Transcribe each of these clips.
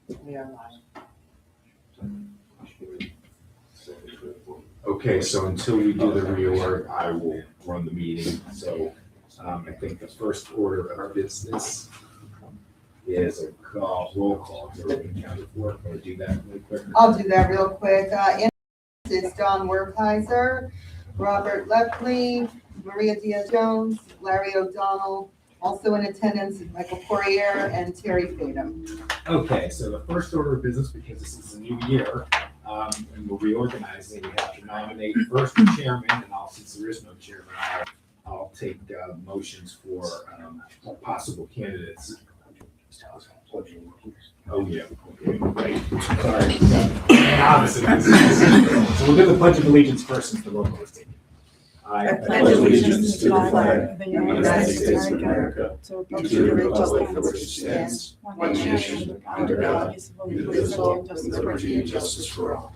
We are live. Okay, so until we do the reorg, I will run the meeting. So I think the first order of our business is a roll call. County Clerk, want to do that really quick? I'll do that real quick. Is Don Wertheiser, Robert Lefley, Maria Diaz-Jones, Larry O'Donnell, also in attendance, Michael Poirier, and Terry Fadum. Okay, so the first order of business, because this is a new year, and we're reorganizing, we have to nominate first the chairman, and since there is no chairman, I'll take motions for possible candidates. Oh, yeah, okay, right, sorry. So we'll do the Pledge of Allegiance first since the roll call is taken. I pledge allegiance to the flag of the United States of America, to the republic for which it stands, one nation, under God, indivisible, with liberty and justice for all.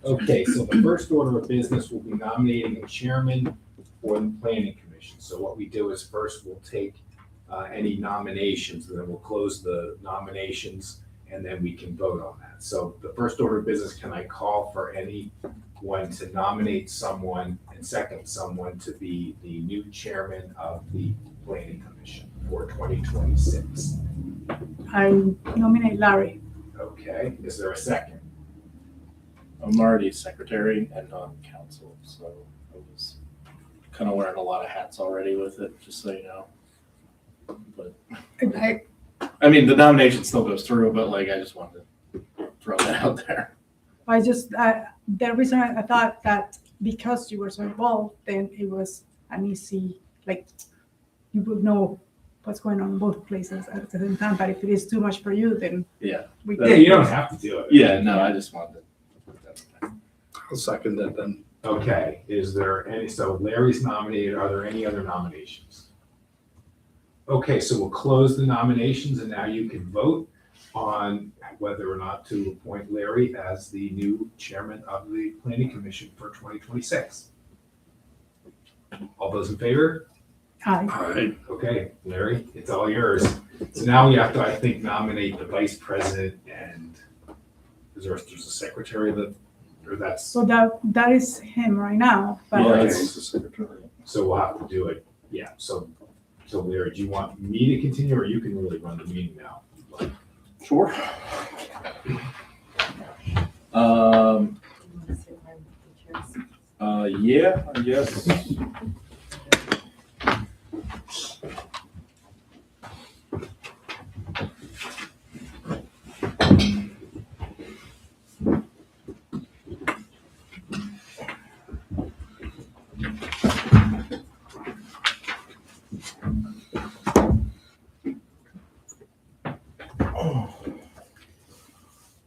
Okay, so the first order of business will be nominating a chairman for the planning commission. So what we do is first we'll take any nominations, and then we'll close the nominations, and then we can vote on that. So the first order of business, can I call for anyone to nominate someone and second someone to be the new chairman of the planning commission for 2026? I nominate Larry. Okay, is there a second? I'm already secretary and on council, so I was kind of wearing a lot of hats already with it, just so you know. But I mean, the nomination still goes through, but like, I just wanted to throw that out there. The reason I thought that because you were so involved, then it was an easy, like, you would know what's going on in both places at the same time. But if it is too much for you, then Yeah. we Yeah, you don't have to do it. Yeah, no, I just wanted to. I'll second that then. Okay, is there any, so Larry's nominated, are there any other nominations? Okay, so we'll close the nominations and now you can vote on whether or not to appoint Larry as the new chairman of the planning commission for 2026. All those in favor? aye. Okay, Larry, it's all yours. So now we have to, I think, nominate the vice president and there's a secretary that, or that's, So that is him right now. But Yeah, Okay. It's the secretary. so we'll have to do it. Yeah, so Larry, do you want me to continue or you can really run the meeting now? Sure. Yeah, I guess.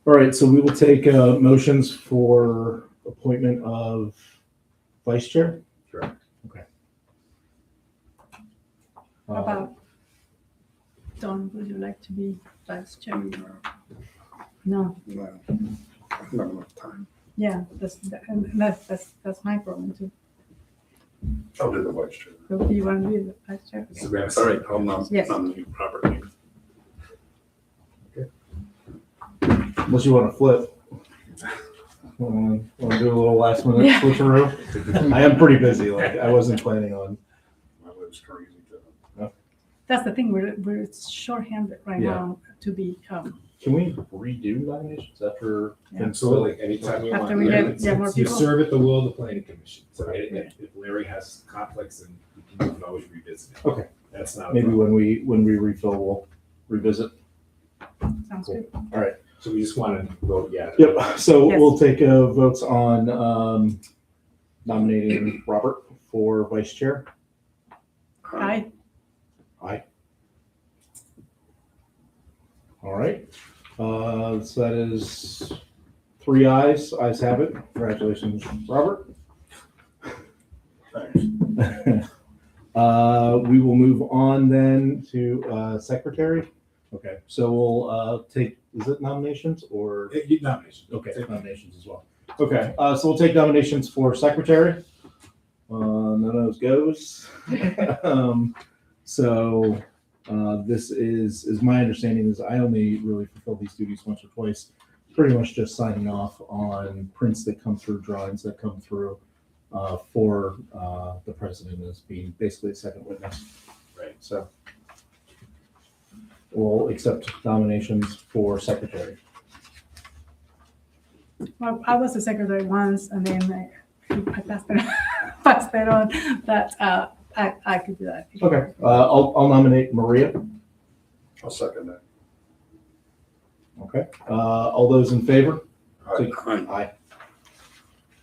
All right, so we will take motions for appointment of vice chair. Correct. Okay. how about Don, would you like to be vice chairman or? No, Well, not enough time. yeah, that's my problem too. I'll do the vice chair. So do you want to be the vice chair? So we have a All second. right, I'll Yes. nominate Robert. Unless you want to flip. Want to do a little last minute Yeah. switcheroo? I am pretty busy. Like I wasn't planning on. My lips crazy too. That's the thing, we're shorthanded right Yeah. now to be, Can we redo nominations after? Yeah. Absolutely, anytime you want. After we get more You people. serve at the will of the planning commission. So if Larry has conflicts, then you can always revisit it. Okay. That's not a Maybe problem. when we refill, we'll revisit. sounds Cool. good. All right. So we just want to vote yes. Yep. So Yes. we'll take votes on nominating Robert for vice chair. Aye. Aye. All right. So that is 3 ayes. Ayes have it. Congratulations, Robert. Thanks. We will move on then to secretary. Okay, so we'll take, is it nominations or? Nomination. Okay, nominations as well. Okay, so we'll take nominations for secretary. None of those goes. So This is my understanding is I only really fulfill these duties once or twice, pretty much just signing off on prints that come through, drawings that come through for the president as being basically a second witness. Right. So we'll accept nominations for secretary. Well, I was the secretary once, and then I passed it on that I could do that. Okay, I'll nominate Maria. I'll second that. Okay, all those in favor? Aye. Aye.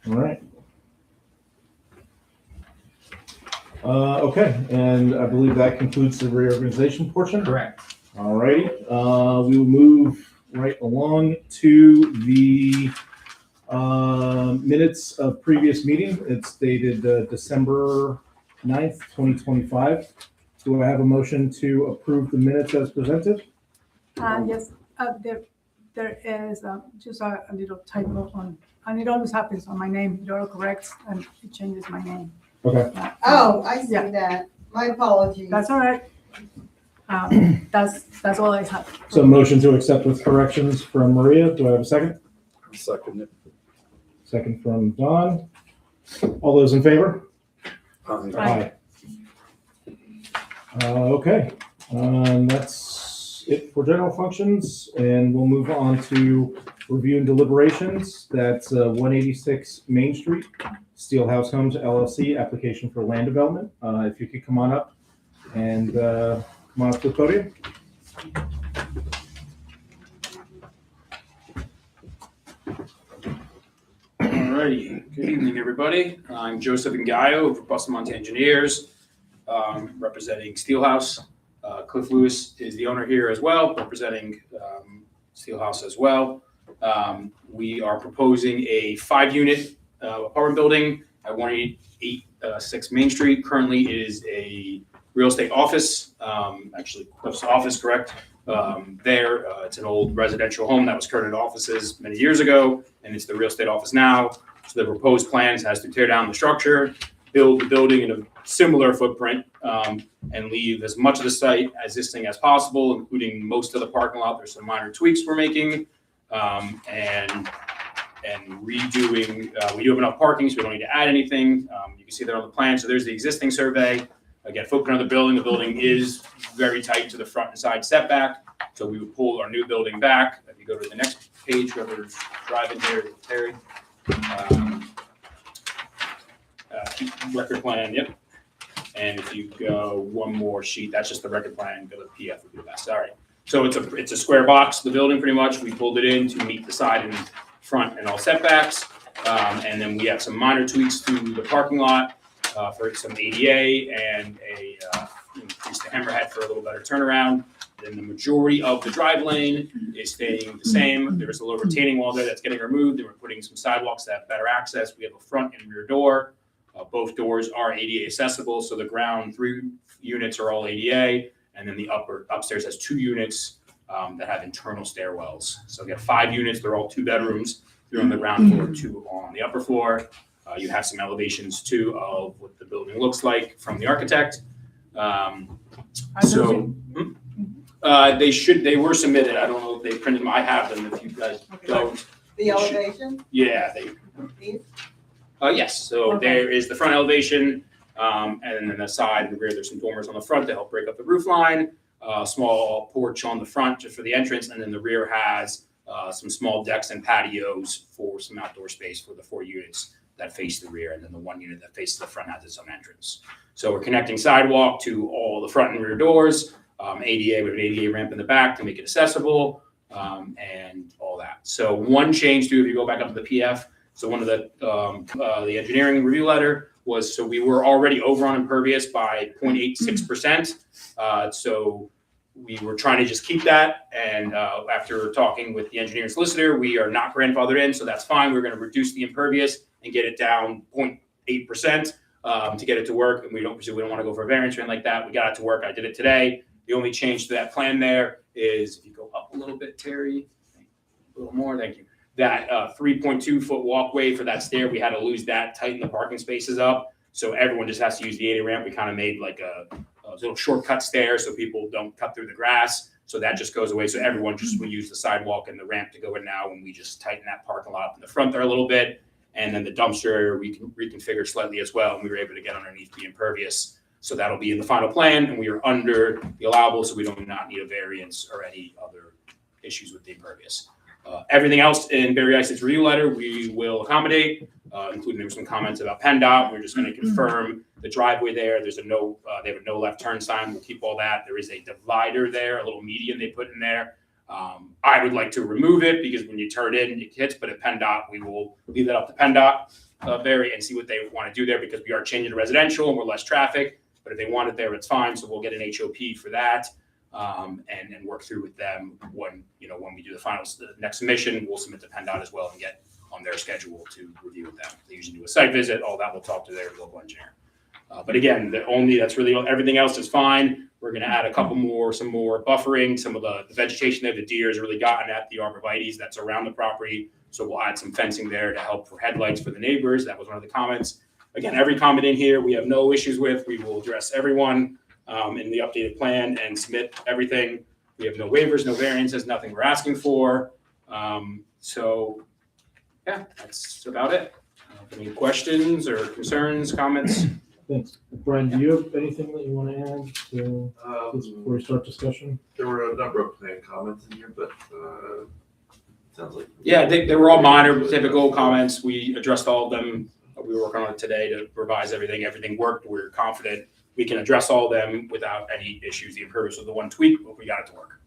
All right. Okay, and I believe that concludes the reorganization portion. Correct. All righty, we will move right along to the minutes of previous meeting. It's dated December 9th, 2025. Do I have a motion to approve the minutes as presented? Yes, there is just a little typo on, and it always happens on my name. It auto corrects and it changes my name. Okay. Oh, I see Yeah. that. My apologies. That's all right. That's all I have. So motion to accept with corrections from Maria. Do I have a second? I'll second it. Second from Don. All those in favor? Aye. Okay, that's it for general functions, and we'll move on to review and deliberations. That's 186 Main Street, Steelhouse Homes LLC, application for land development. If you could come on up and come on up to the podium. Alrighty, good evening, everybody. I'm Joseph Ngayo of Bustamante Engineers, representing Steelhouse. Cliff Lewis is the owner here as well, representing Steelhouse as well. We are proposing a 5-unit apartment building at 186 Main Street. Currently, it is a real estate office, actually Cliff's office, correct? It's an old residential home that was converted to offices many years ago, and it's the real estate office now. So the proposed plans has to tear down the structure, build the building in a similar footprint, and leave as much of the site as existing as possible, including most of the parking lot. There's some minor tweaks we're making, and redoing. We do have enough parking, so we don't need to add anything. You can see there on the plan. So there's the existing survey. Again, footprint of the building. The building is very tight to the front and side setback. So we would pull our new building back. If you go to the next page, whoever's driving here, Terry. Record plan, yep. And if you go one more sheet, that's just the record plan. Go to PF would be the best. All right. So it's a square box. The building pretty much. We pulled it in to meet the side and front and all setbacks. And then we have some minor tweaks to the parking lot. For some ADA and increase the hammerhead for a little better turnaround. Then the majority of the drive lane is staying the same. There's a little retaining wall there that's getting removed, and we're putting some sidewalks that have better access. We have a front and rear door. Both doors are ADA accessible, so the ground 3 units are all ADA, and then the upstairs has 2 units that have internal stairwells. So we have 5 units. They're all 2 bedrooms. 3 on the ground floor, 2 on the upper floor. You have some elevations too of what the building looks like from the architect. They were submitted. I don't know if they printed them. I have them if you guys don't. The elevation? Yeah, These? yes. So Okay. there is the front elevation, and then the side and the rear, there's some dormers on the front to help break up the roof line. Small porch on the front just for the entrance, and then the rear has some small decks and patios for some outdoor space for the 4 units that face the rear, and then the 1 unit that faces the front has its own entrance. So we're connecting sidewalk to all the front and rear doors, ADA, we have an ADA ramp in the back to make it accessible, and all that. So one change too, if you go back up to the PF, so one of the engineering review letter was, so we were already over on impervious by 0.86%. So we were trying to just keep that, and after talking with the engineer and solicitor, we are not grandfathered in, so that's fine. We're going to reduce the impervious and get it down 0.8% to get it to work. And we don't want to go for a variance or anything like that. We got it to work. I did it today. The only change to that plan there is, if you go up a little bit, Terry, a little more, thank you. That 3.2 foot walkway for that stair, we had to lose that, tighten the parking spaces up. So everyone just has to use the ADA ramp. We kind of made like a little shortcuts there so people don't cut through the grass. So that just goes away. So everyone just will use the sidewalk and the ramp to go in now, and we just tighten that parking lot up in the front there a little bit. And then the dumpster area we can reconfigure slightly as well. And we were able to get underneath the impervious. So that'll be in the final plan, and we are under the allowable, so we don't not need a variance or any other issues with the impervious. Everything else in Barry Ice's review letter, we will accommodate, including there were some comments about PennDOT. We're just going to confirm the driveway there. There's they have a no left turn sign. We'll keep all that. There is a divider there, a little median they put in there. I would like to remove it because when you turn in, it hits, but at PennDOT, we will leave that up to PennDOT, Barry, and see what they want to do there because we are changing to residential and we're less traffic. But if they want it there, it's fine. So we'll get an HOP for that. And work through with them when we do the next submission, we'll submit to PennDOT as well and get on their schedule to review with them. They usually do a site visit, all that, we'll talk to their local engineer. But again, that's really everything else is fine. We're going to add some more buffering, some of the vegetation there. The deer has really gotten at the arborvitae that's around the property. So we'll add some fencing there to help for headlights for the neighbors. That was one of the comments. Again, every comment in here we have no issues with. We will address everyone in the updated plan and submit everything. We have no waivers, no variances, nothing we're asking for. So yeah, that's about it. Any questions or concerns, comments? Thanks. Brian, do you have anything that you want to add to this before we start discussion? There were a number of plan comments in here, but sounds like. Yeah, they were all minor, typical comments. We addressed all of them. We were working on it today to revise everything. Everything worked. We're confident we can address all of them without any issues. The impervious was the one tweak, but we got it to work.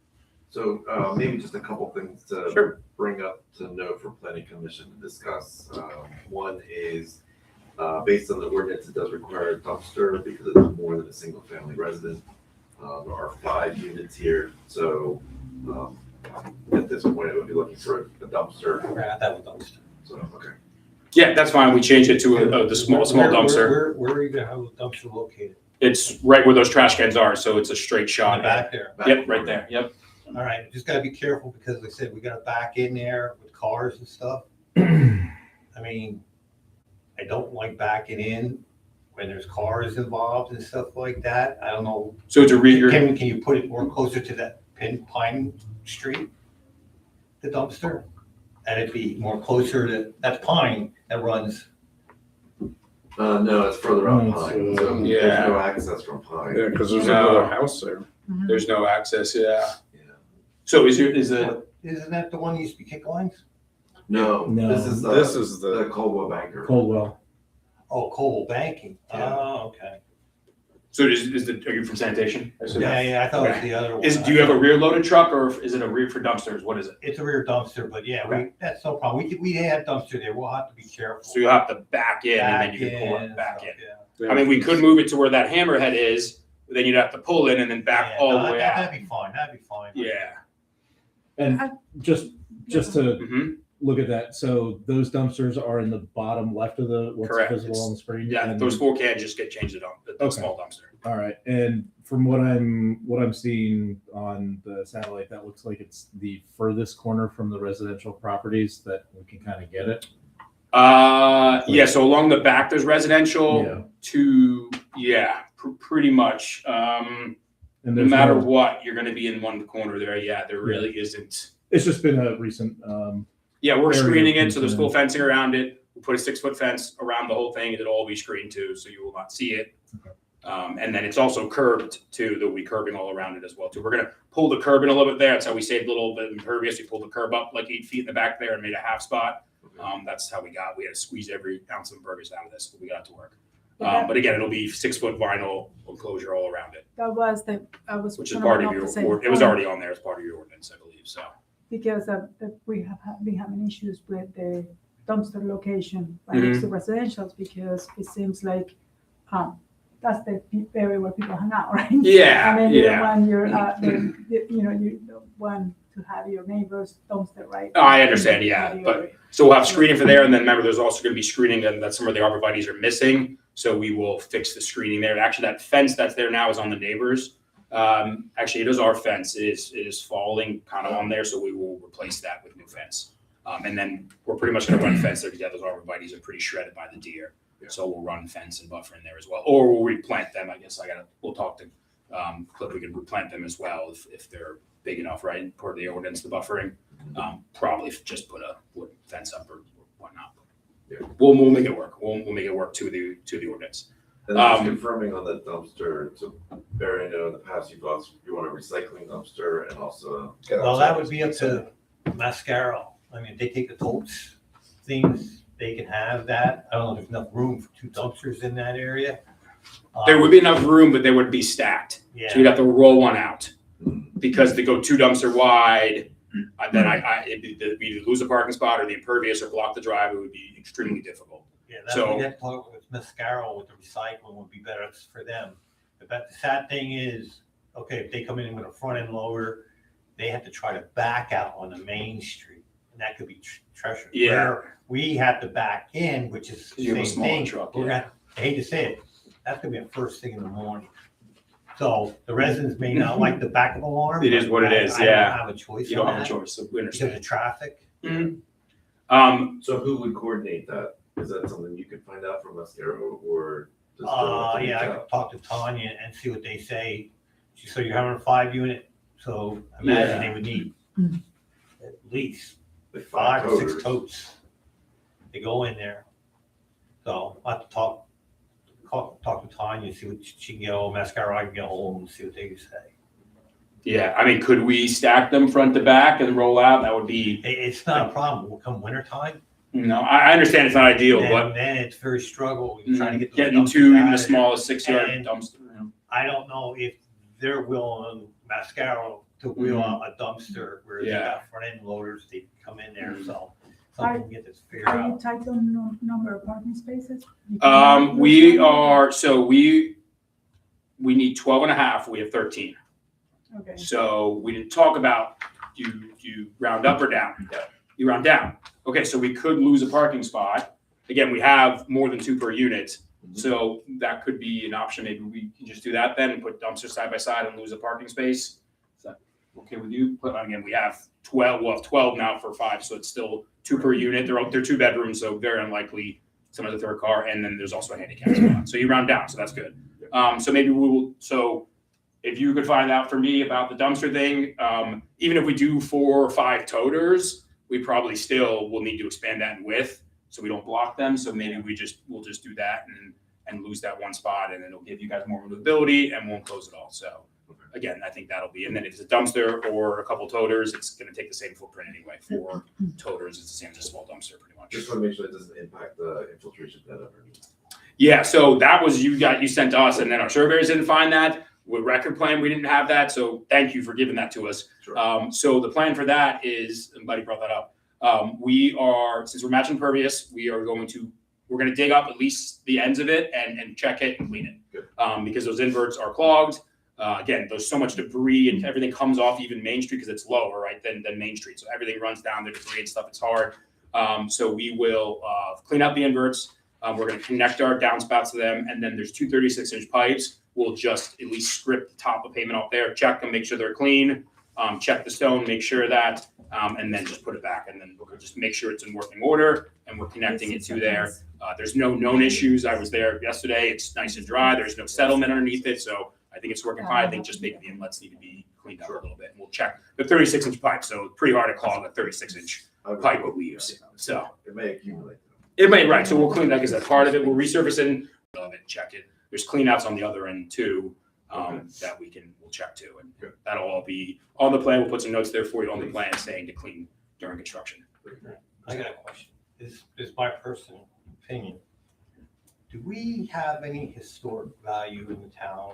So maybe just a couple things to Sure. bring up to note for planning commission to discuss. One is based on the ordinance, it does require a dumpster because it's more than a single family resident. There are 5 units here, so at this point, I would be looking for a dumpster. Right, that was dumpster. So, okay. Yeah, that's fine. We changed it to the small dumpster. Where are you gonna have the dumpster located? It's right where those trash cans are, so it's a straight In shot. the back there. Yep, right there. Yep. All right, just gotta be careful because like I said, we gotta back in there with cars and stuff. I mean, I don't like backing in when there's cars involved and stuff like that. I don't know. So to read your, Can you put it more closer to that Pine Street, the dumpster? And it'd be more closer to, that's Pine that runs. No, it's further up Mm, Pine, so- so Yeah. there's no access from Pine. Yeah, because there's No. another house there. there's no access. Yeah. Yeah. So is the Isn't that the one that used to be kick lines? No, No. this is This the is the, Coldwell Banker. Coldwell. Oh, Coble Banking. Yeah. Oh, okay. are you from sanitation? Yeah, I thought it was the other one. Do you have a rear loaded truck or is it a rear for dumpsters? What is it? It's a rear dumpster, but yeah, that's no problem. We had dumpster there. We'll have to be careful. So you'll have to back in and then you can pull Back it back and in. stuff, yeah. I mean, we could move it to where that hammerhead is, but then you'd have to pull in and then back Yeah, all no, the way that'd out. be fine. That'd be fine. Yeah. And just to hmm look at that, so those dumpsters are in the bottom left of what's Correct. visible on the screen? Yeah, And- those 4 cans just get changed to the Okay. small dumpster. All right, and from what I'm seeing on the satellite, that looks like it's the furthest corner from the residential properties that we can kind of get it. Yeah, so along the back, there's residential pretty much. And No there's matter what, you're gonna be in one corner there. Yeah, there really isn't. it's just been a recent. Yeah, we're Area screening it, so there's concern. full fencing around it. We put a 6-foot fence around the whole thing, and it'll all be screened too, so you will not see it. Okay. And then it's also curbed too. There'll be curbing all around it as well too. We're gonna pull the curb in a little bit there. That's how we saved a little bit of impervious. We pulled the curb up like 8 feet in the back there and made a half spot. That's how we had to squeeze every ounce of impervious out of this, but we got it to work. But again, it'll be 6-foot vinyl enclosure all around it, That was I was. which is gonna part bring of up your, the same it was point, already on there as part of your ordinance, I believe, so. because we have been having issues with the dumpster location right next to residentials because it seems like that's the area where people hang out, right? Yeah, And then you don't yeah. want your you don't want to have your neighbor's dumpster right. Oh, I understand, in the yeah, patio but- area. So we'll have screening for there, and then remember, there's also gonna be screening that some of the arborvitaes are missing, so we will fix the screening there. Actually, that fence that's there now is on the neighbors. Actually, it is our fence. It is falling kind of on there, so we will replace that with new fence. And then we're pretty much gonna run fence there, because those arborvitaes are pretty shredded by the deer. So we'll run fence and buffer in there as well, or we'll replant them, I guess. We'll talk to Cliff, we could replant them as well if they're big enough, right? Part of the ordinance, the buffering. Probably just put a wood fence up or whatnot. Yeah. We'll make it work. We'll make it work to the ordinance. And just confirming on the dumpster, so Barry, I know in the past you want a recycling dumpster and also. Well, that would be up to Mascaro. I mean, if they take the totes, things, they can have that. I don't know if there's enough room for 2 dumpsters in that area. There would be enough room, but they would be stacked. Yeah. So you'd have to roll one out because they go 2 dumpster wide. Then we'd either lose a parking spot or the impervious or block the drive. It would be extremely difficult. Yeah, So- that part with Mascaro with the recycling would be better for them. But the sad thing is, okay, if they come in with a front end loader, they have to try to back out on the main street, and that could be treacherous. Yeah. Where we have to back in, which is the You have a same smaller thing. truck, We're yeah. gonna, I hate to say it, that's gonna be the first thing in the morning. So the residents may not like the backup alarm. It is what it but is, I yeah. don't have a choice You don't on have a that choice. So we because understand. of traffic. So who would coordinate that? Is that something you could find out from Mascaro or? just, Yeah, I reach out? could talk to Tanya and see what they say. So you're having a 5-unit, so imagine they would need at least Like 5 or 6 toters. totes to go in there. So I have to talk to Tanya, see what she can get, Mascaro, I can get hold and see what they say. Yeah, I mean, could we stack them front to back and roll out? That would be, It's not a problem. Will come wintertime, I understand it's not ideal, but then it's very struggle. You're trying to get those getting dumpsters 2, out even the of there. smallest 6-yard And- dumpster. You know. I don't know if they're willing, Mascaro, to wheel out a dumpster where they Yeah. got front end loaders, they come in there, so something we get this figured Are you out. tight on number of parking spaces? You can We use are, so we need 12 and a half. We have 13. one? Okay. So we didn't talk about, you round up or down? You round down. Okay, so we could lose a parking spot. Again, we have more than 2 per unit. So that could be an option. Maybe we can just do that then and put dumpsters side by side and lose a parking space. Is that okay with you? But again, we have 12, we'll have 12 now for 5, so it's still 2 per unit. They're 2 bedrooms, so very unlikely someone has a third car. And then there's also a handicap spot. So you round down, so that's good. So maybe so if you could find out for me about the dumpster thing, even if we do 4 or 5 toters, we probably still will need to expand that in width so we don't block them. So maybe we'll just do that and lose that one spot, and then it'll give you guys more maneuverability and won't close it all. So again, I think that'll be, and then if it's a dumpster or a couple toters, it's going to take the same footprint anyway. 4 toters, it's the same as a small dumpster pretty much. Just want to make sure it doesn't impact the infiltration bed underneath. Yeah, so that was you sent to us, and then our surveyors didn't find that. With record plan, we didn't have that, so thank you for giving that to us. Sure. So the plan for that is, and Buddy brought that up, since we're matching impervious, we're going to dig up at least the ends of it and check it and clean it. Good. Because those inverts are clogged. Again, there's so much debris and everything comes off even Main Street because it's lower, right, than Main Street. So everything runs down the debris and stuff. It's hard. So we will clean out the inverts. We're going to connect our downspouts to them, and then there's 2 36-inch pipes. We'll just at least strip the top of pavement off there, check them, make sure they're clean, check the stone, make sure that, and then just put it back. And then we'll just make sure it's in working order, and we're connecting it to there. There's no known issues. I was there yesterday. It's nice and dry. There's no settlement underneath it, so I think it's working fine. I think just maybe the inlets need to be cleaned up a little bit. And we'll check the 36-inch pipe, so it's pretty hard to clog a 36-inch pipe with leaves. So It may accumulate. it may, right, so we'll clean that because that's part of it. We'll resurface it, check it. There's cleanouts on the other end too, that we'll check too. And Good. that'll all be on the plan. We'll put some notes there for you on the plan saying to clean during construction. I got a question. This is my personal opinion. Do we have any historic value in the town,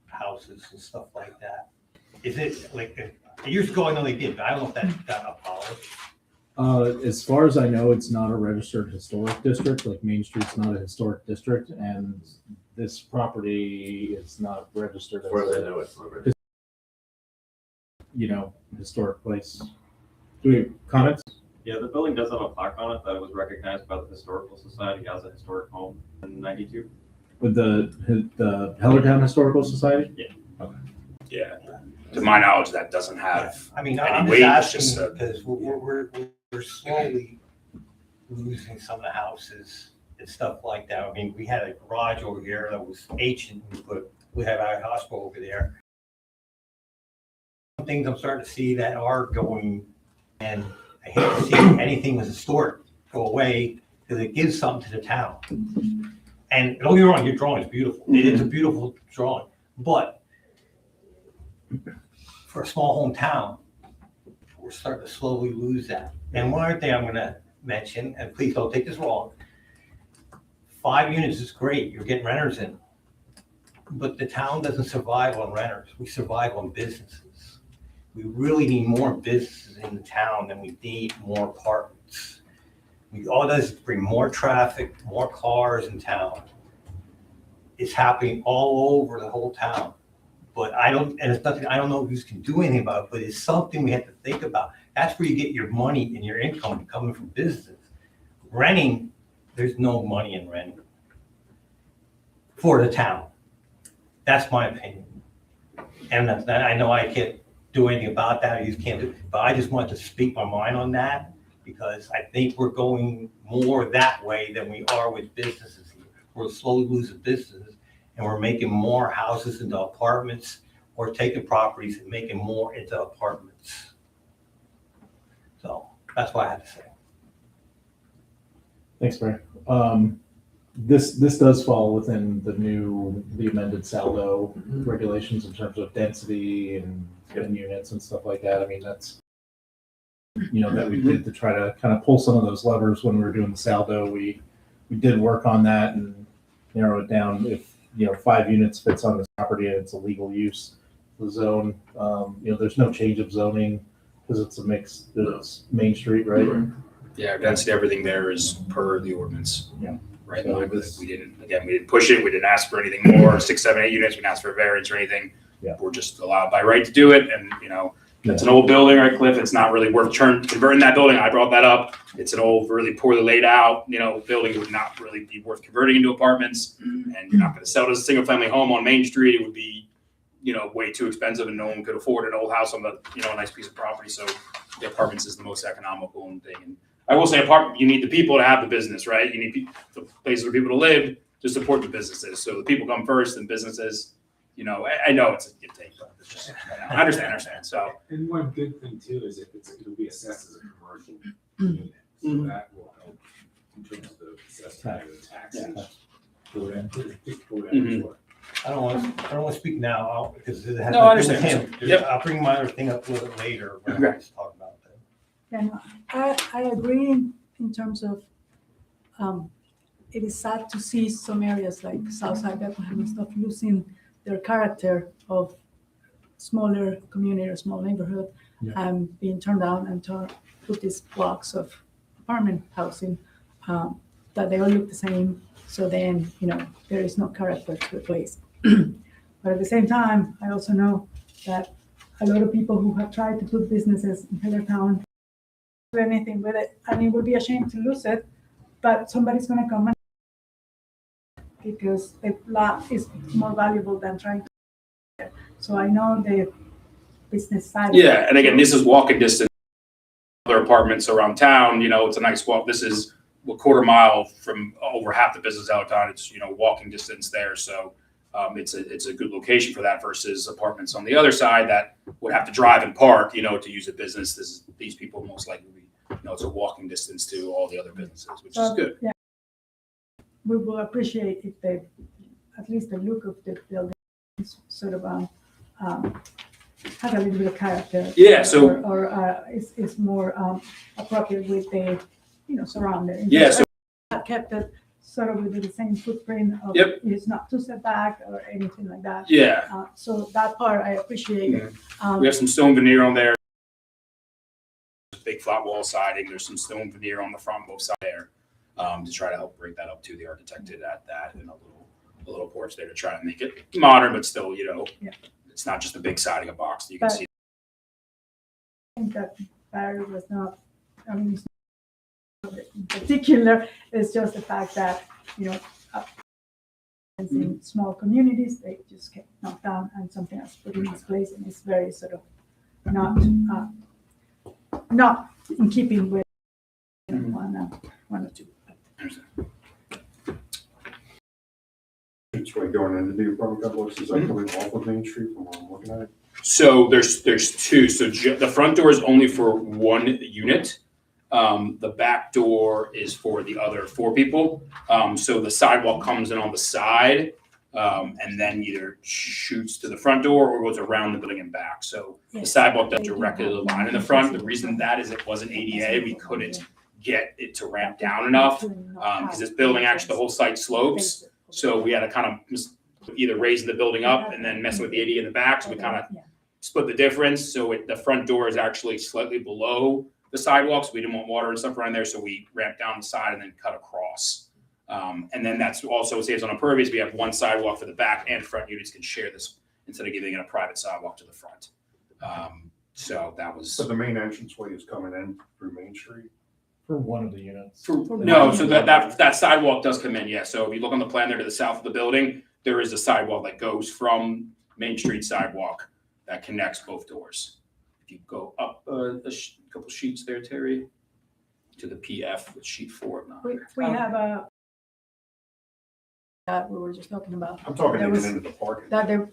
houses and stuff like that? Is it like, years ago I know they did, but I don't know if that got abolished. As far as I know, it's not a registered historic district, like Main Street's not a historic district, and this property is not registered As far as I as a, know, it's not ready. historic place. Do we have comments? Yeah, the building does have a plaque on it that it was recognized by the Historical Society as a historic home in '92. With the Hellertown Historical Society? Yeah. To my knowledge, that doesn't have, I mean, any I'm weight, it's just just asking because we're slowly losing some of the houses and stuff like that. I mean, we had a garage over here that was ancient, we put we have our hospital over there. Some things I'm starting to see that are going, and I hate to see anything with historic go away because it gives something to the town. And don't get me wrong, your drawing is beautiful. It is a beautiful drawing, but for a small hometown, we're starting to slowly lose that. And one other thing I'm gonna mention, and please don't take this wrong, 5 units is great, you're getting renters in. But the town doesn't survive on renters, we survive on businesses. We really need more businesses in the town than we need more apartments. All it does is bring more traffic, more cars in town. It's happening all over the whole town. But and it's nothing, I don't know who can do anything about it, but it's something we have to think about. That's where you get your money and your income coming from business. Renting, there's no money in renting for the town. That's my opinion. And I know I can't do anything about that, you can't do, but I just wanted to speak my mind on that because I think we're going more that way than we are with businesses here. We're slowly losing businesses and we're making more houses into apartments or taking properties and making more into apartments. So that's what I have to say. Thanks, Barry. This does fall within the amended Saldo regulations in terms of density and units and stuff like that. I mean, that's, that we did to try to kind of pull some of those levers when we were doing the Saldo. We did work on that and narrow it down. If, 5 units fits on this property and it's a legal use, the zone, there's no change of zoning because it's a mixed, it's Main Street, right? Yeah, density, everything there is per the ordinance. Yeah. Right. So We didn't push it. We didn't ask for anything more, 6, 7, 8 units. We didn't ask for a variance or anything. Yeah. We're just allowed by right to do it. And, it's an old building, right, Cliff? It's not really worth converting that building. I brought that up. It's an old, really poorly laid out, building. It would not really be worth converting into apartments. And you're not going to sell it as a single family home on Main Street. It would be, way too expensive and no one could afford an old house on the, a nice piece of property. So the apartments is the most economical thing. And I will say you need the people to have the business, right? You need the places for people to live to support the businesses. So the people come first and businesses, I know it's a give take, but it's just, I understand. So. And one good thing too is it'll be assessed as a commercial unit, so that will help in terms of the assessment of the taxes. I don't want to speak now because it has No, I nothing to do with understand. him. Yep. I'll bring my other thing up a little bit later when I just talk about that. Yeah, no, I agree in terms of, it is sad to see some areas like Southside Bethlehem and stuff losing their character of smaller community or small neighborhood, being turned down and put these blocks of apartment housing that they all look the same. So then, there is no character to the place. But at the same time, I also know that a lot of people who have tried to put businesses in Hellertown do anything with it, and it would be a shame to lose it, but somebody's going to come and because the lot is more valuable than trying to. So I know the business side. Yeah, and again, this is walking distance. Other apartments around town, it's a nice walk. This is a quarter mile from over half the business out of town. It's walking distance there, so it's a good location for that versus apartments on the other side that would have to drive and park, to use a business. These people most likely be, it's a walking distance to all the other businesses, which is good. Yeah, we will appreciate if at least the look of the building is sort of has a little bit of character. Yeah, so or is more appropriate with the surrounding. Yeah, so kept it sort of with the same footprint of it's not too set back or anything like that. Yeah. So that part I appreciate. We have some stone veneer on there. Big flat wall siding. There's some stone veneer on the front both sides there to try to help bring that up to the architect did at that and a little porch there to try and make it modern, but still, it's not just a big siding, a box that you can see. I think that Barry was not, it's not in particular, it's just the fact that, in small communities, they just get knocked down and something else put in its place, and it's very sort of not in keeping with one or two. It's right going into the apartment complex, is that coming off of Main Street from what I'm looking at? So there's two. So the front door is only for one unit. The back door is for the other four people. So the sidewalk comes in on the side, and then either shoots to the front door or goes around the building and back. So the sidewalk does directly the line in the front. The reason that is it wasn't ADA. We couldn't get it to ramp down enough because this building, actually, the whole site slopes. So we had to kind of either raise the building up and then mess with the ADA in the back. So we kind of split the difference. So the front door is actually slightly below the sidewalks. We didn't want water and stuff around there. So we ramped down the side and then cut across. And then that's also saves on impervious. We have one sidewalk for the back and front units can share this instead of giving it a private sidewalk to the front. So that was. So the main entranceway is coming in through Main Street? For one of the units. No, so that sidewalk does come in, yeah. So if you look on the plan there to the south of the building, there is a sidewalk that goes from Main Street sidewalk that connects both doors. If you go up a couple sheets there, Terry, to the PF, with sheet 4. We have a, that we were just talking about. I'm talking There even was- into the parking. That there,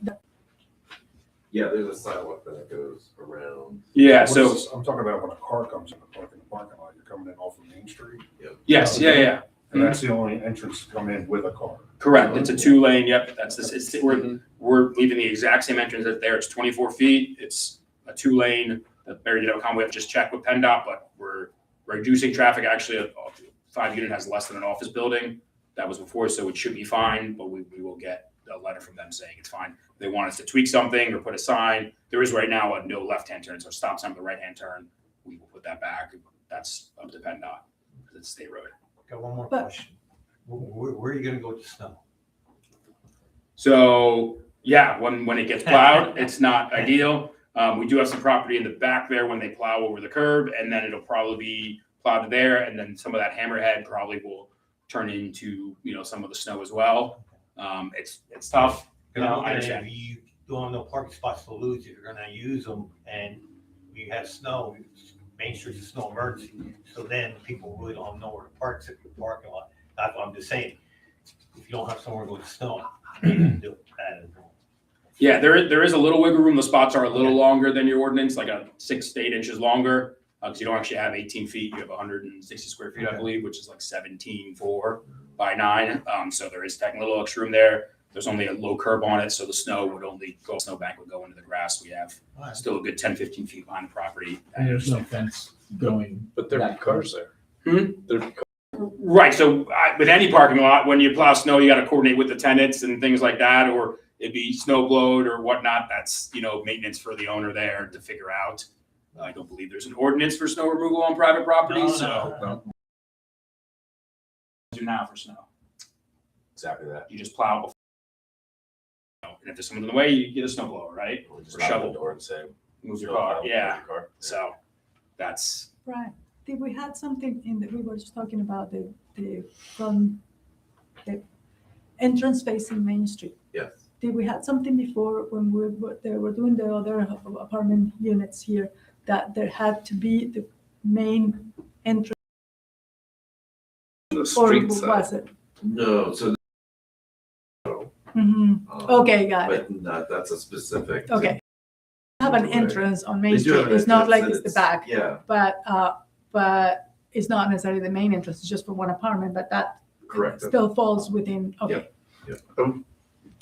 Yeah, there's a sidewalk that goes around. Yeah, What so, is this? I'm talking about when a car comes in the parking lot, you're coming in off of Main Street, yes, yeah. and that's the only entrance to come in with a car. Correct, it's a 2-lane, yep, that's this, we're leaving the exact same entrance that's there, it's 24 feet, it's a 2-lane, the Mary.com, we have to just check with PennDOT, but we're reducing traffic, actually, a 5-unit has less than an office building, that was before, so it should be fine, but we will get a letter from them saying it's fine. If they want us to tweak something or put a sign, there is right now a no left-hand turn, so stop sign for the right-hand turn, we will put that back, that's up to PennDOT, because it's state road. Got one more But- question. Where are you gonna go with the snow? So, yeah, when it gets plowed, it's not ideal. We do have some property in the back there when they plow over the curb, and then it'll probably be plowed there, and then some of that hammerhead probably will turn into, some of the snow as well. It's tough. I understand. If you don't have no parking spots to lose, if you're gonna use them and we have snow, Main Street's a snow emergency, so then people really don't know where to park in the parking lot. That's what I'm just saying. If you don't have somewhere to go to snow, you can do that. Yeah, there is a little wiggle room. The spots are a little longer than your ordinance, like a 6 to 8 inches longer. Because you don't actually have 18 feet, you have 160 square feet, I Okay. believe, which is like 17.4 by 9. So there is technically a little extra room there. There's only a low curb on it, so the snow snowbank would go into the grass. We have still a good 10, 15 feet behind the property. And there's no fence going. But there'd be cars there. There'd be Right, so with any parking lot, when you plow snow, you gotta coordinate with the tenants and things like that, or it'd be snow blowed or whatnot. That's, maintenance for the owner there to figure out. I don't believe there's an ordinance for snow removal on private property, so. Do now for snow. Exactly that. You just plow before. And if there's someone in the way, you get a snow blower, right? Or just Or knock on shovel. the door and say, Move your car, yeah. Move your car. So that's, right, did we had something we were just talking about from the entrance facing Main Street. Yes. Did we had something before when they were doing the other apartment units here, that there had to be the main entrance? The Or street side. was it? No, so. Okay, got it. But that's a specific. Okay. Have an entrance on Main They do have Street. an It's not entrance like and it's the back, Yeah, but it's not necessarily the main entrance. It's just for one apartment, but that correct. still falls within, okay.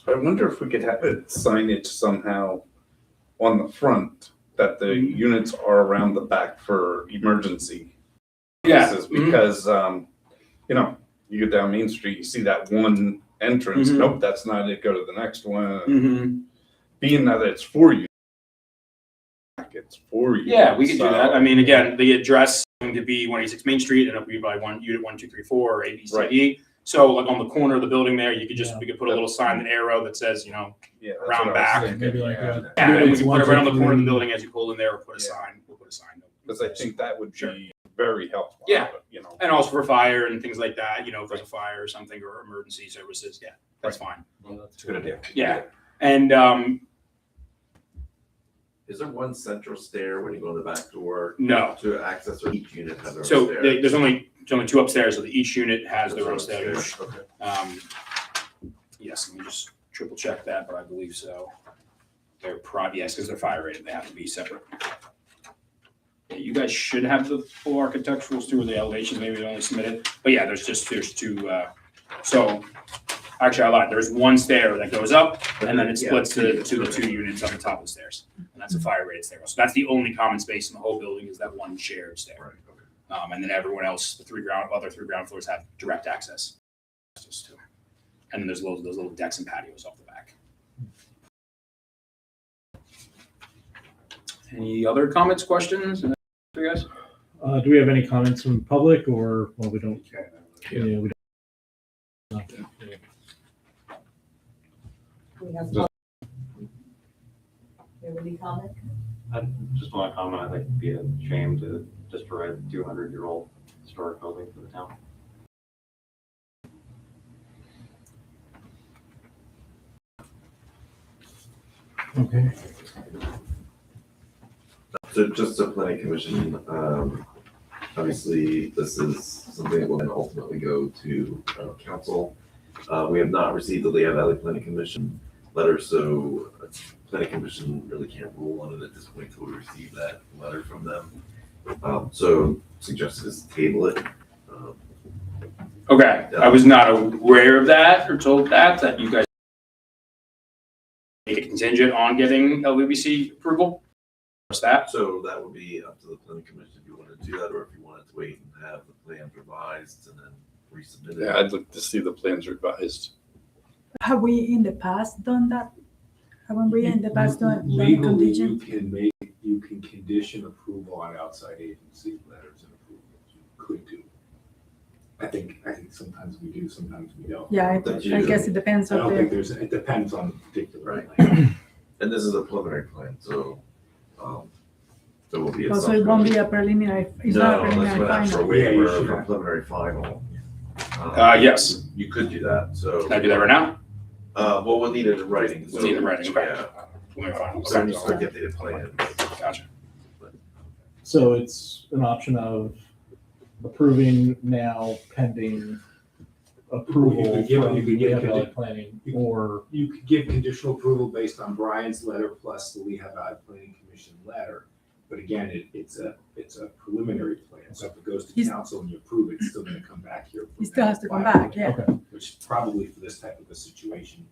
I wonder if we could have it signage somehow on the front that the units are around the back for emergency yeah. cases, because, you go down Main Street, you see that one entrance, Mhm. nope, that's not it, go to the next one. Mm-hmm. Being that it's for you, it's for you. Yeah, we could do that. so- I mean, again, the address is going to be 186 Main Street, and it'll be by unit 1, 2, 3, 4, or A, B, C, D. So like on the corner of the building there, we could put a little sign, an arrow that says, Yeah, that's around what I was back. thinking, Maybe like yeah. a- and we Units can put it 1, right on the 2, corner of the 3. building as you pull in there, or put a Yeah. sign. We'll put a sign. Because I think that would Sure. be very helpful. Yeah. But, And also for fire and things like that, if there's a fire or something, or emergency services, yeah, that's fine. It's a good idea. Yeah. And Is there one central stair when you go in the back door no, to access, or each unit has their own so stair? there's only 2 upstairs, so each unit has their own There's stairs. Okay. Yeah. Yes, let me just triple check that, but I believe so. They're yes, because they're fire rated, they have to be separate. Yeah, you guys should have the full architecturals too, or the elevations, maybe they only submitted. But yeah, there's two, so actually I lied, there's one stair that goes up and then it splits to the two units on the top of the stairs. And that's a fire rated stairwell. So that's the only common space in the whole building is that one shared stair. Right, okay. And then everyone else, the other three ground floors have direct access. And then there's those little decks and patios off the back. Any other comments, questions for you guys? Do we have any comments from the public or, well, we don't? Yeah. Yeah, we don't. We have you have any comment? I just want to comment, I think it'd be a shame to destroy a 200-year-old historic building for the town. Okay. So just a planning commission, obviously, this is something that will then ultimately go to council. We have not received the Lehigh Valley Planning Commission letter, so planning commission really can't rule on it at this point until we receive that letter from them. So suggested is table it. Okay, I was not aware of that or told that you guys make it contingent on getting LVBC approval. What's that? So that would be up to the planning commission if you wanted to do that, or if you wanted to wait and have the plans revised and then resubmitted. Yeah, I'd like to see the plans revised. Have we in the past done that? Haven't we in the past done Legally, contingent? you can condition approval on outside agency letters and approvals. You could do. I think sometimes we do, sometimes we don't. Yeah, I guess it depends I on don't think the, it depends on the particular. Right. plan. And this is a preliminary plan, so there will be a. also it won't be a preliminary, it's not a No, unless preliminary we're asked for a final. Yeah, you waiver should of a have. preliminary final. Yes. You could do that, so. Can I do that right now? Well, we'll need it in writing. We'll need it in writing, okay. Yeah. Preliminary final. So Okay. you start getting the plan. Gotcha. So it's an option of approving now pending approval You could give- from you could give Lehigh Valley condi- Planning, you- or You could give conditional approval based on Brian's letter plus the Lehigh Valley Planning Commission letter. But again, it's a preliminary plan, so if it goes to He's- council and you approve it, it's still gonna come back here. He still has to come back, yeah. okay. Which probably for this type of a situation,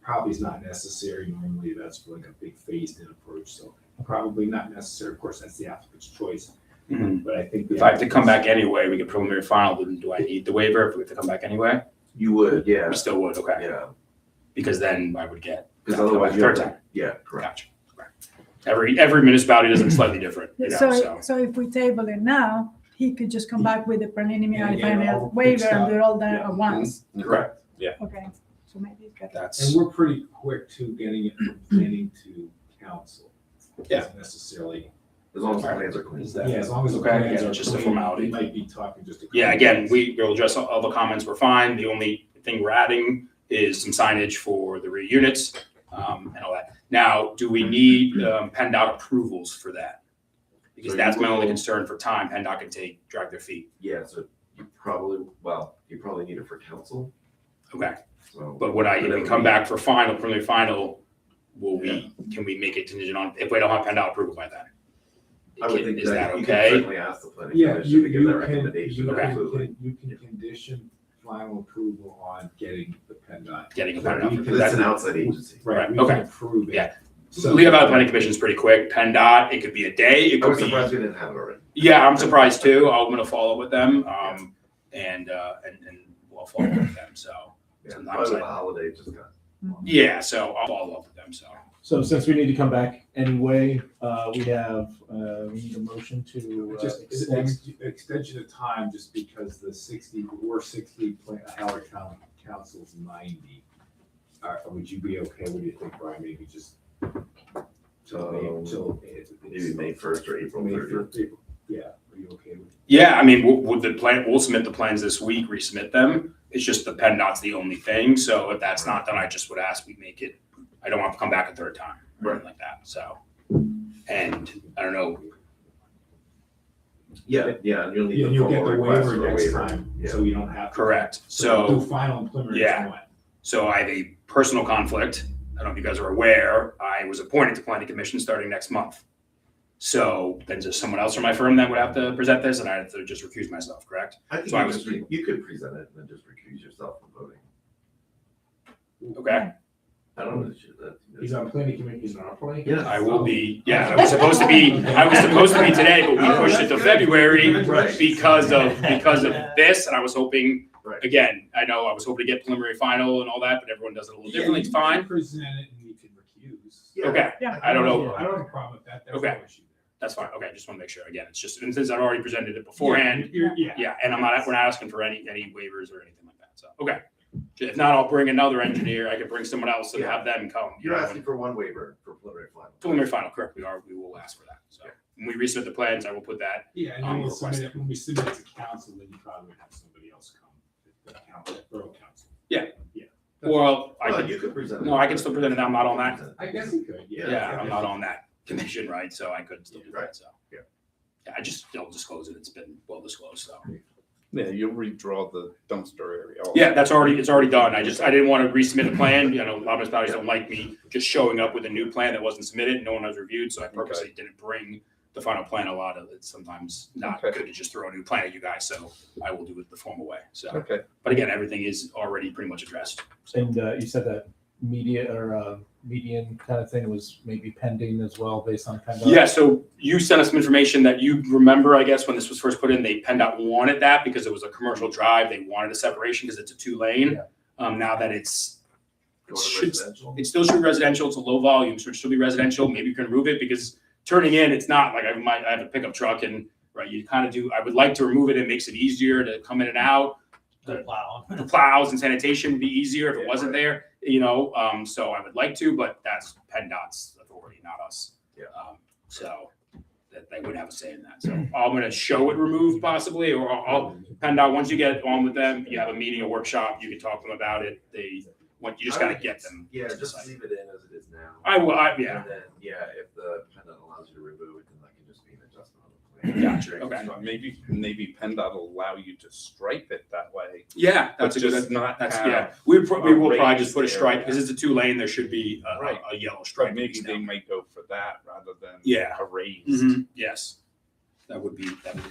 probably is not necessary. Normally, that's for like a big phased-in approach, so probably not necessary. Of course, that's the applicant's choice, Mhm. but I think. If I have to come back anyway, we get preliminary final, then do I need the waiver if we have to come back anyway? You would, yeah, We still would, okay, yeah, because then I would get. because come back otherwise you third have time. to, yeah, correct. Gotcha. Okay. Every municipality does it slightly different, you know, So, so. so if we table it now, he could just come back with the preliminary Yeah, final all waiver fixed and up. do it all done Yeah. at once. Correct. Okay, so maybe it's got. That's, And we're pretty quick to getting it from planning to council. Yeah. Doesn't necessarily. As long as the plans are clean. Yeah, as long as the Okay, plans yeah, are just a clean, formality. We might be talking just a. yeah, again, we'll address all the comments, we're fine. The only thing we're adding is some signage for the rear units, and all that. Now, do we need, PennDOT approvals for that? Because So that's you my only will- concern for time. PennDOT can drag their feet. Yeah, so you probably need it for council, Okay, so. but would if we come back for preliminary final, can we make it contingent on, if we don't have PennDOT approval by then? I would think Is that you can okay? certainly ask the planning Yeah, commission to give you that can, recommendation, Okay. absolutely. you can condition final approval on getting the PennDOT. Getting a Right, PennDOT. Because it's an outside agency. Right, we Okay. can approve it. Yeah. So. Lehigh Valley Planning Commission is pretty quick. PennDOT, it could be a day, it I was could be. surprised we didn't have it already. Yeah, I'm surprised too. I'm gonna follow up with them, and we'll follow up with them, so. Yeah, Sometimes probably with the I- holiday just got. Yeah, so I'll follow up with them, so. So since we need to come back anyway, we need a motion to Just extend. extension of time, just because the 60 plan, Hellertown Council's 90. Would you be okay? What do you think, Brian? Maybe just till Maybe May 1st or April May 30th. 1st. Yeah, are you okay with? Yeah, I mean, we'll submit the plans this week, resubmit them. It's just the PennDOT's the only thing, so if that's not done, I just would ask we make it, I don't want to come back a third time, or anything like that, so. And I don't know, Yeah, and you'll need the You'll get formal the request waiver for a next waiver. time, Yeah. so you don't have to. correct, Do so, final and preliminary. Yeah. is one. So I have a personal conflict. I don't know if you guys are aware, I was appointed to planning commission starting next month. So then there's someone else from my firm that would have to present this, and I have to just recuse myself, correct? I think So I you was- could you could present it and then just recuse yourself from voting. Okay, I don't know. That, He's on planning committee, he's on our planning. Yes. I will be, yeah, I was supposed to be today, but we pushed it to February Right. because of this, and I was hoping, Right. again, I know I was hoping to get preliminary final and all that, but everyone does it a little differently, it's fine. Present it and we can recuse. Yeah. Okay, Yeah. I don't know. I don't have a problem with that. There's Okay. no issue there. that's fine, okay, just wanna make sure, again, it's just, and since I've already presented it beforehand, Yeah. yeah, and we're not asking for any waivers or anything like that, so, okay. If not, I'll bring another engineer, I could bring someone else and have them come, you You're know, asking for one waiver for preliminary final. preliminary final, correct, we will ask for that, so. When we resubmit the plans, I will put that, Yeah, and then we'll submit it, when we submit it to council, then you probably would have somebody else come, the borough council. well, I Well, could, you could present it. no, I can still present it, I'm not on that. I guess you could, yeah. Yeah, I'm not on that commission, right, so I could still do that, Right. so. Yeah, I just don't disclose it, it's been well disclosed, so. Yeah, you'll redraw the dumpster area. Yeah, it's already done, I didn't want to resubmit a plan, you know, a lot of municipalities don't like me just showing up with a new plan that wasn't submitted, no one has reviewed, so I purposely didn't bring the final plan. A lot of it's sometimes not Okay. good to just throw a new plan at you guys, so I will do it the formal way, so. Okay. But again, everything is already pretty much addressed. And you said that median kind of thing was maybe pending as well based on PennDOT? Yeah, so you sent us some information that you remember, I guess, when this was first put in, PennDOT wanted that because it was a commercial drive. They wanted a separation because it's a 2-lane. Now that it's Residential. still should be residential, it's a low volume, so it should be residential. Maybe you can remove it because turning in, it's not like I have a pickup truck and, right, you kind of do, I would like to remove it. It makes it easier to come in and out. The plows and sanitation would be easier if it wasn't there, you know, so I would like to, but that's PennDOT's authority, not us. Yeah. So that they would have a say in that. So I'm gonna show it removed possibly, or I'll PennDOT, once you get on with them, you have a meeting, a workshop, you can talk to them about it. You just gotta get them. Yeah, to just decide. leave it in as it is now. I will, yeah, And then, yeah, if the PennDOT allows you to remove it, then that can just be an adjustment on the plan. gotcha, okay. So maybe PennDOT will allow you to stripe it that way. Yeah, But that's a good, just not that's, have yeah. We will probably raised just put a stripe, area. because it's a 2-lane, there should be Right. a yellow But stripe. maybe they might go for that rather than Yeah. a raised. Mhm, yes. That would be,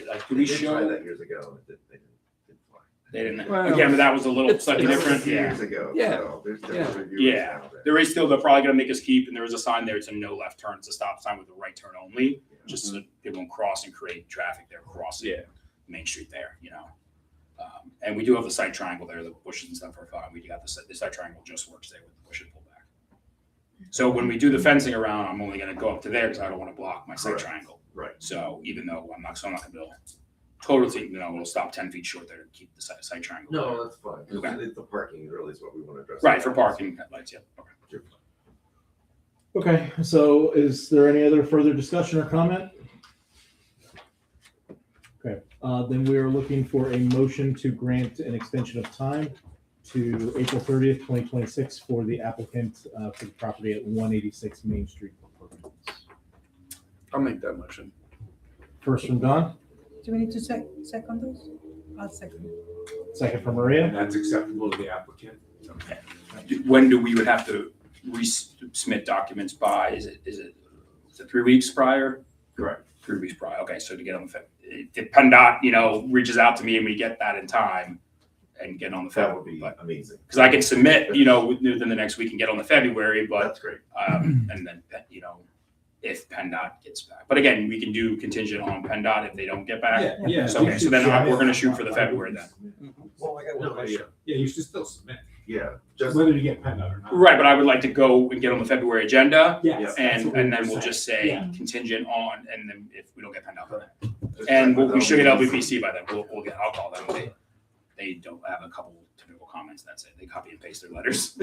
like, do They we did try show? that years ago. It didn't fly. They didn't, Well, again, but that was a little it's- slightly That was a different, few yeah. years ago. Yeah. So there's Yeah. different reviewers Yeah. now that- There is still, they're probably gonna make us keep, and there is a sign there, it's a no left turn, it's a stop sign with a right turn only, just so that people don't cross and create traffic there crossing Yeah. Main Street there, you know? And we do have the site triangle there, the bushes and stuff are fine, we got the site triangle just works there with the bushes pulled back. So when we do the fencing around, I'm only gonna go up to there, because I don't wanna block my site Correct. triangle. Right. So even though I'm not gonna build totally, we'll stop 10 feet short there to keep the site triangle. No, that's fine. 'Cause Okay. It's the parking really is what we want to address. Right, for parking lights, yeah, okay. Okay, so is there any other further discussion or comment? Okay, then we are looking for a motion to grant an extension of time to April 30th, 2026 for the applicant for the property at 186 Main Street. I'll make that motion. First from Don, Do we need to second those? I'll second. second from And Maria. that's acceptable to the applicant? Okay. When do we would have to resubmit documents by? Is it 3 weeks prior? Correct. 3 weeks prior. Okay, so to get on the if PennDOT, reaches out to me and we get that in time and get on the That would be but amazing. because I can submit, within the next week and get on the February, but That's great. and then if PennDOT gets back. But again, we can do contingent on PennDOT if they don't get back. Yeah. So, okay, so then we're gonna shoot for the February then. Well, I got No, one question. Yeah, you should still submit, Yeah, just, whether you get PennDOT or not. Right, but I would like to go and get on the February agenda. Yes. And then we'll just say Yeah. contingent on, and then if we don't get PennDOT, then. just And check with we should get LBC. LVPC by then, I'll call them, they don't have a couple typical comments, that's it, they copy and paste their letters.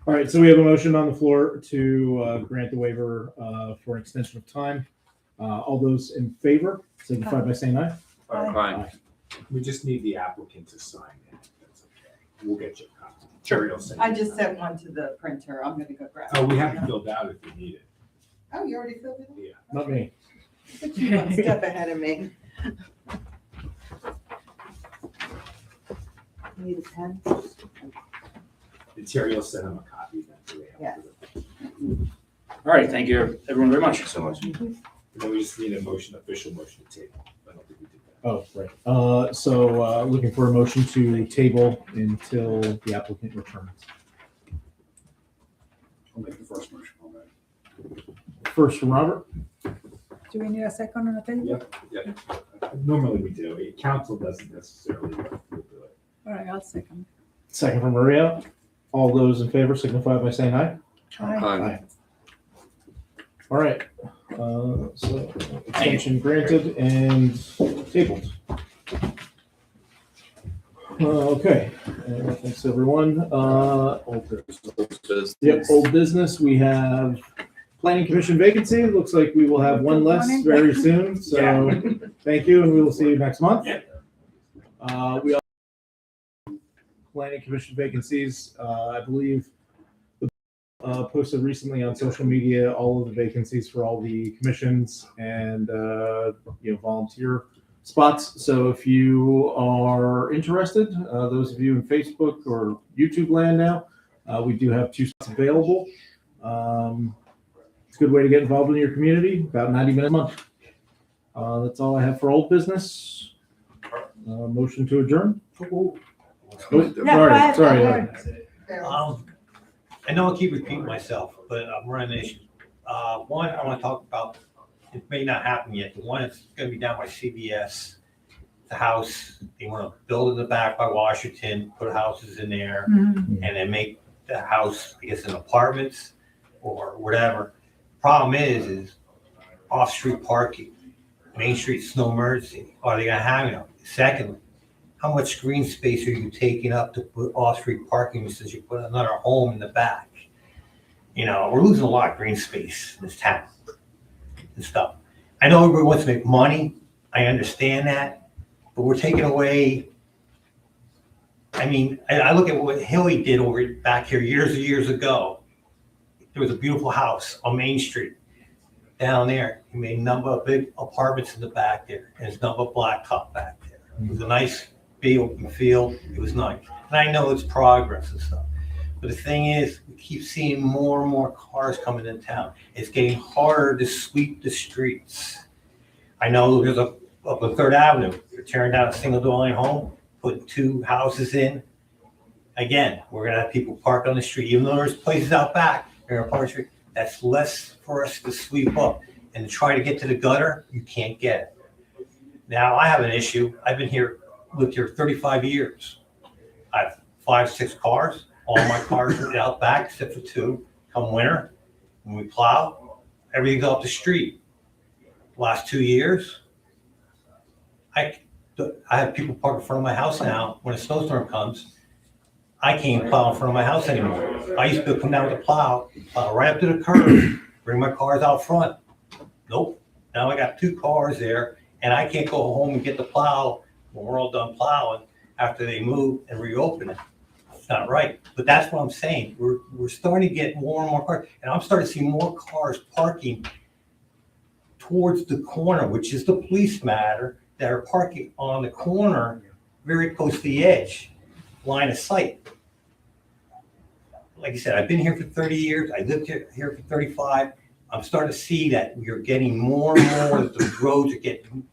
All right, so we have a motion on the floor to grant the waiver for an extension of time. All those in favor, signify by saying aye. Fine. We just need the applicant to sign it. That's okay. We'll get you a copy. Sure. You'll send I it. just sent one to the printer. I'm gonna go grab it. Oh, we have it filled out if you need it. Oh, you already filled it? Yeah. Not me. You're one step ahead of me. Need a pen? Terry will send him a copy then. So they have it. All right, thank you, everyone, very much. So much. And then we just need a motion, official motion to table. I don't think we did that. Oh, right. So looking for a motion to table until the applicant returns. I'll make the first motion on that. First from Robert. Do we need a second on the table? Yeah. Normally we do. Council doesn't necessarily do it. All right, I'll second. Second from Maria. All those in favor signify by saying aye. Aye. All right. So extension granted and tabled. Okay. Thanks, everyone. Yep, old business. We have planning commission vacancy. It looks like we will have one less very soon. So thank you, and we will see you next month. We also have planning commission vacancies. I believe posted recently on social media all of the vacancies for all the commissions and volunteer spots. So if you are interested, those of you in Facebook or YouTube land now, we do have 2 spots available. It's a good way to get involved in your community, about 90 minutes a month. That's all I have for old business. Motion to adjourn. Oh, sorry. I know I keep repeating myself, but I'm running issues. One, I want to talk about, it may not happen yet. The one that's going to be down by CVS, the house, they want to build in the back by Washington, put houses in there, and then make the house, I guess, in apartments or whatever. Problem is off-street parking, Main Street, no emergency. Are they going to have it? Secondly, how much green space are you taking up to put off-street parking since you put another home in the back? We're losing a lot of green space in this town and stuff. I know everybody wants to make money. I understand that, but we're taking away. I look at what Hilly did over back here years and years ago. There was a beautiful house on Main Street down there. He made a number of big apartments in the back there, and his number of blacktop back there. It was a nice big open field. It was nice. And I know it's progress and stuff. But the thing is, we keep seeing more and more cars coming in town. It's getting harder to sweep the streets. I know there's up on 3rd Avenue, they're tearing down a single dwelling home, putting 2 houses in. Again, we're gonna have people park on the street, even though there's places out back, they're gonna park on the street. That's less for us to sweep up. And to try to get to the gutter, you can't get it. Now, I have an issue. I've been here, lived here 35 years. I have 5, 6 cars. All my cars are out back except for 2. Come winter, when we plow, everything's up the street. Last 2 years, I have people park in front of my house now. When a snowstorm comes, I can't plow in front of my house anymore. I used to come down with a plow right up to the curb, bring my cars out front. Nope. Now I got 2 cars there, and I can't go home and get the plow when we're all done plowing after they move and reopen it. It's not right. But that's what I'm saying. We're starting to get more and more cars, and I'm starting to see more cars parking towards the corner, which is the police matter, that are parking on the corner very close to the edge, line of sight. Like I said, I've been here for 30 years. I lived here for 35. I'm starting to see that we are getting more and more that the roads are getting.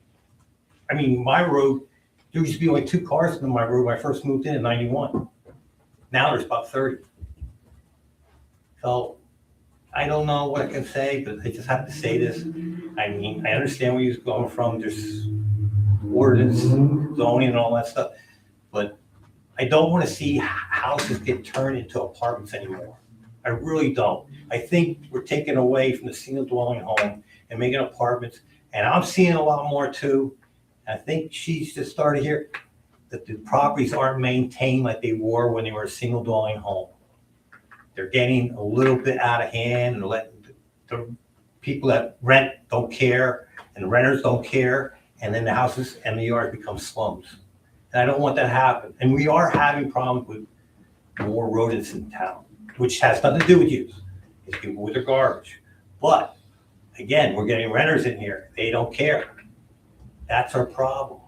My road, there used to be only 2 cars on my road when I first moved in 91. Now there's about 30. So I don't know what I can say, but I just have to say this. I understand where you're going from. There's ordinance, zoning, and all that stuff. But I don't want to see houses get turned into apartments anymore. I really don't. I think we're taking away from the single dwelling home and making apartments. And I'm seeing a lot more too. I think she's just started here that the properties aren't maintained like they were when they were a single dwelling home. They're getting a little bit out of hand and letting the people that rent don't care and the renters don't care. And then the houses and the yards become slums. And I don't want that to happen. And we are having problems with more rodents in town, which has nothing to do with you. It's people with their garbage. But again, we're getting renters in here. They don't care. That's our problem.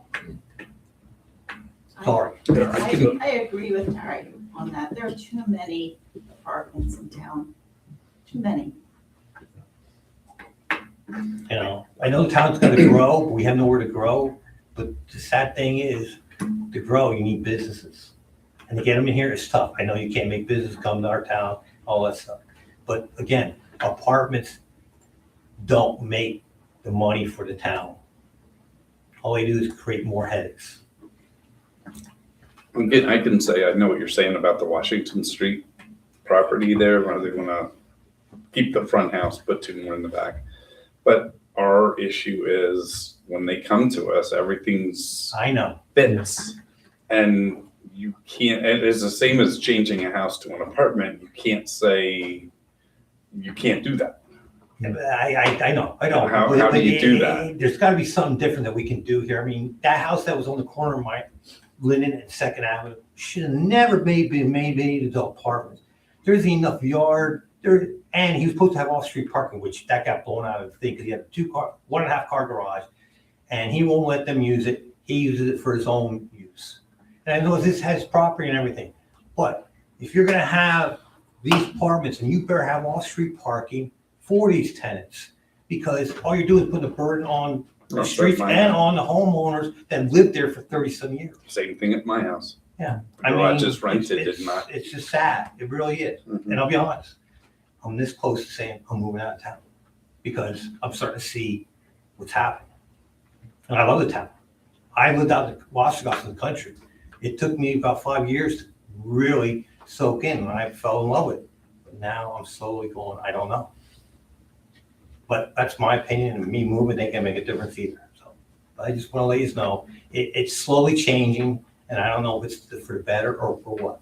Sorry. I agree with Terry. on that. There are too many apartments in town, too many. You know, I know the town's gonna grow, but we have nowhere to grow. But the sad thing is, to grow, you need businesses. And to get them in here is tough. I know you can't make business come to our town, all that stuff. But again, apartments don't make the money for the town. All they do is create more headaches. Again, I can say, I know what you're saying about the Washington Street property there, where they wanna keep the front house, put two more in the back. But our issue is when they come to us, everything's I know. fits. And you can't, it is the same as changing a house to an apartment. You can't say, you can't do that. Yeah, but I know, I know. How do you do that? There's gotta be something different that we can do here. I mean, that house that was on the corner of my Linden and Second Avenue should have never been made into apartments. There's enough yard there, and he was supposed to have off-street parking, which that got blown out of the thing because he had a 1.5 car garage, and he won't let them use it. He uses it for his own use. And I know this has property and everything, but if you're gonna have these apartments, and you better have off-street parking for these tenants, because all you're doing is putting a burden on the That's streets my and house. on the homeowners that lived there for 30-some years. Same thing at my house. Yeah. Garage is rented, it's did not. It's just sad. It really is. Mhm. And I'll be honest, I'm this close to saying I'm moving out of town because I'm starting to see what's happening. And I love the town. I lived out in Washington, in the country. It took me about 5 years to really soak in, and I fell in love with it. But now I'm slowly going, I don't know. But that's my opinion, and me moving ain't gonna make a difference either. So I just want to let you know, it's slowly changing, and I don't know if it's for the better or for what.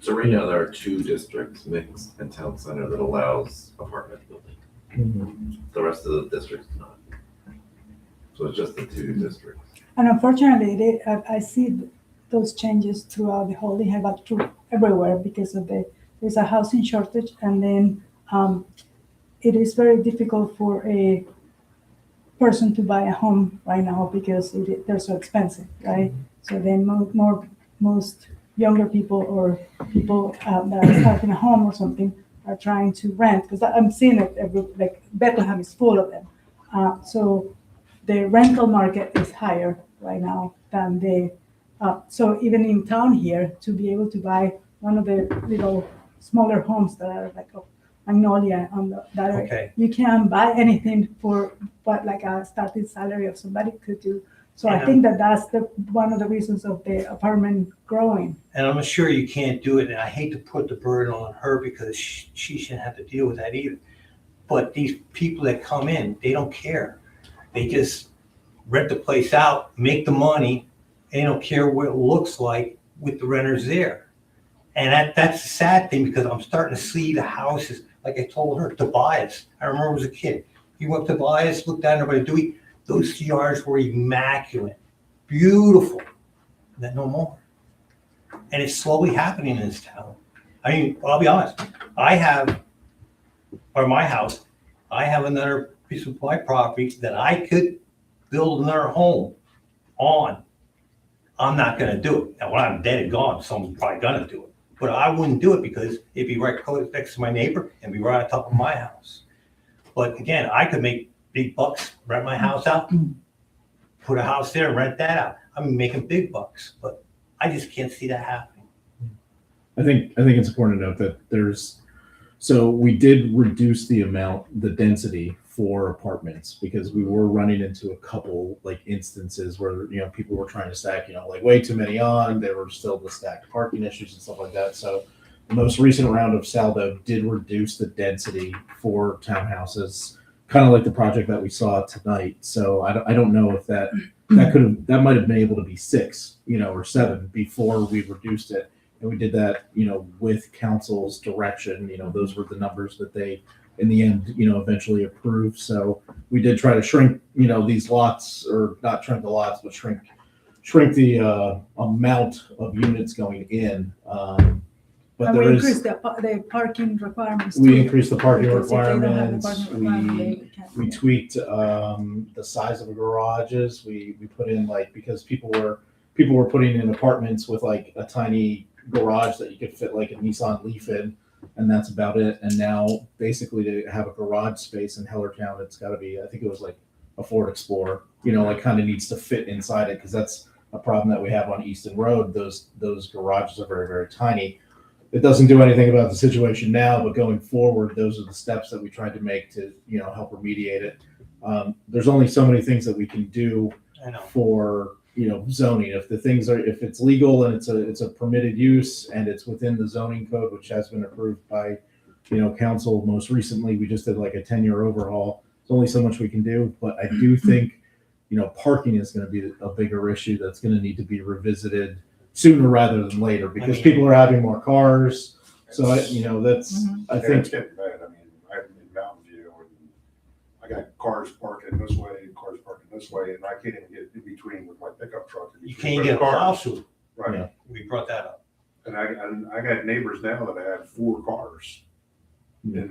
So right now, there are two districts, mixed and town center, that allows apartment building. The rest of the districts do not. So it's just the two districts. And unfortunately, I see those changes throughout the whole thing, but through everywhere because of there's a housing shortage, and then it is very difficult for a person to buy a home right now because they're so expensive, right? So then most younger people or people that are starting a home or something are trying to rent, because I'm seeing it like Bethlehem is full of them. So the rental market is higher right now than so even in town here, to be able to buy one of the little smaller homes that are like Magnolia on that area, Okay. you can't buy anything for what like a starting salary of somebody could do. So I And, think that's one of the reasons of the apartment growing. And I'm sure you can't do it, and I hate to put the burden on her because she shouldn't have to deal with that either. But these people that come in, they don't care. They just rent the place out, make the money, and they don't care what it looks like with the renters there. And that's the sad thing, because I'm starting to see the houses, like I told her, Tobias. I remember as a kid, you went to Tobias, looked down there by Dewey, those yards were immaculate, beautiful. Then no more. And it's slowly happening in this town. I mean, I'll be honest, my house, I have another piece of my property that I could build another home on. I'm not gonna do it. Now, when I'm dead and gone, someone's probably gonna do it. But I wouldn't do it because it'd be right close next to my neighbor and be right on top of my house. But again, I could make big bucks, rent my house out, put a house there, rent that out. I'm making big bucks, but I just can't see that happening. I think it's important to note that so we did reduce the density for apartments because we were running into a couple like instances where, people were trying to stack, like way too many on, there were still the stacked parking issues and stuff like that. So the most recent round of Saldo did reduce the density for townhouses, kind of like the project that we saw tonight. So I don't know if that might have been able to be 6, or 7 before we reduced it. And we did that, with council's direction. Those were the numbers that they, in the end, eventually approved. So we did try to shrink, these lots, or not shrink the lots, but shrink the amount of units going in. But And there we is, increased the parking requirements. we too, increased the parking because if they don't have the requirements. parking requirement, they can't. We tweaked the size of the garages. We put in because people were people were putting in apartments with like a tiny garage that you could fit like a Nissan Leaf in, and that's about it. And now basically to have a garage space in Hellertown, it's got to be, I think it was like a Ford Explorer, like kind of needs to fit inside it, because that's a problem that we have on Easton Road. Those garages are very, very tiny. It doesn't do anything about the situation now, but going forward, those are the steps that we tried to make to, help remediate it. There's only so many things that we can do I know. for, zoning. If it's legal and it's a permitted use and it's within the zoning code, which has been approved by, council most recently, we just did like a 10-year overhaul. There's only so much we can do, but I do think, parking is going to be a bigger issue that's going to need to be revisited sooner rather than later, because people are having more cars. So, that's, I It's think, getting bad. I mean, I'm in Mountain View, and I got cars parking this way and cars parking this way, and I can't even get in between with my pickup truck. You can't get a plow through. Right. Yeah. We brought that up. And I got neighbors now that have 4 cars in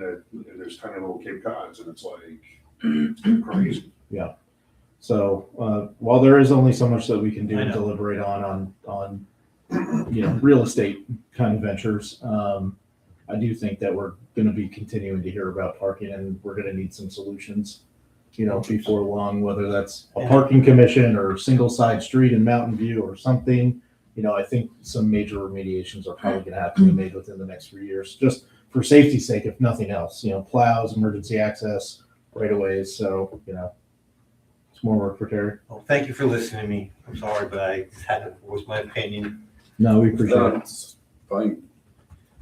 there's tiny little Cape Cods, and it's like crazy. so, while there is only so much that we can do I and know. deliberate on, real estate kind of ventures, I do think that we're going to be continuing to hear about parking, and we're going to need some solutions, before long, whether that's a parking commission or single side street in Mountain View or something. I think some major remediations are probably going to have to be made within the next few years, just for safety's sake, if nothing else. Plows, emergency access, right of ways. So, it's more work for Terry. Well, thank you for listening to me. I'm sorry, but I had to voice my opinion. No, we appreciate it. That's fine.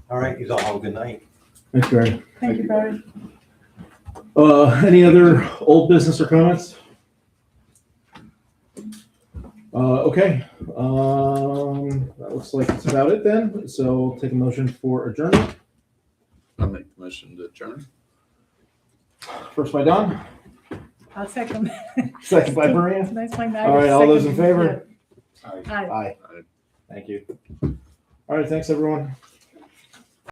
All right, you all have a good night. Thanks, Barry. Thank you, Barry. Any other old business or comments? Okay. That looks like it's about it then. So take a motion for adjournment. I'll make the motion to adjourn. First by Don, I'll second. second by Maria. That's my All right, all those in favor? Aye. Aye. Thank you. All right, thanks, everyone.